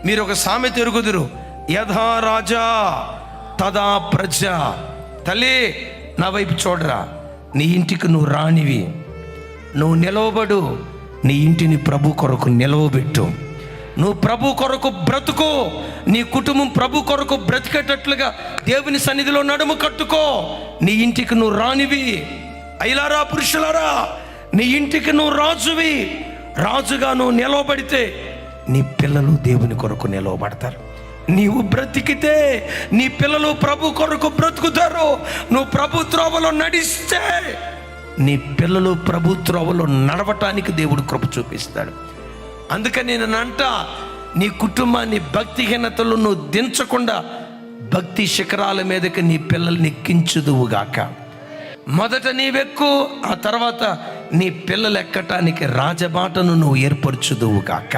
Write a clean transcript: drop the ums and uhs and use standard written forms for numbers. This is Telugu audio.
మీరు ఒక సామెత ఎరుగుదురు, యథా రాజా తదా ప్రజ. తల్లి, నా వైపు చూడరా, నీ ఇంటికి నువ్వు రానివి, నువ్వు నిలవబడు, నీ ఇంటిని ప్రభు కొరకు నిలవబెట్టు. నువ్వు ప్రభు కొరకు బ్రతుకో, నీ కుటుంబం ప్రభు కొరకు బ్రతికేటట్లుగా దేవుని సన్నిధిలో నడుము కట్టుకో. నీ ఇంటికి నువ్వు రానివి. అయ్యలారా, పురుషులారా, నీ ఇంటికి నువ్వు రాజువి. రాజుగా నువ్వు నిలవబడితే నీ పిల్లలు దేవుని కొరకు నిలవబడతారు. నీవు బ్రతికితే నీ పిల్లలు ప్రభు కొరకు బ్రతుకుతారు. నువ్వు ప్రభు త్రోవలో నడిస్తే నీ పిల్లలు ప్రభు త్రోవలో నడవటానికి దేవుడు కృప చూపిస్తాడు. అందుకని నేను అంట, నీ కుటుంబాన్ని భక్తిహీనతలు నువ్వు దించకుండా భక్తి శిఖరాల మీదకి నీ పిల్లల్ని ఎక్కించుదువుగాక. మొదట నీవెక్కు, ఆ తర్వాత నీ పిల్లలు ఎక్కటానికి రాజబాటను నువ్వు ఏర్పరచుదువుగాక.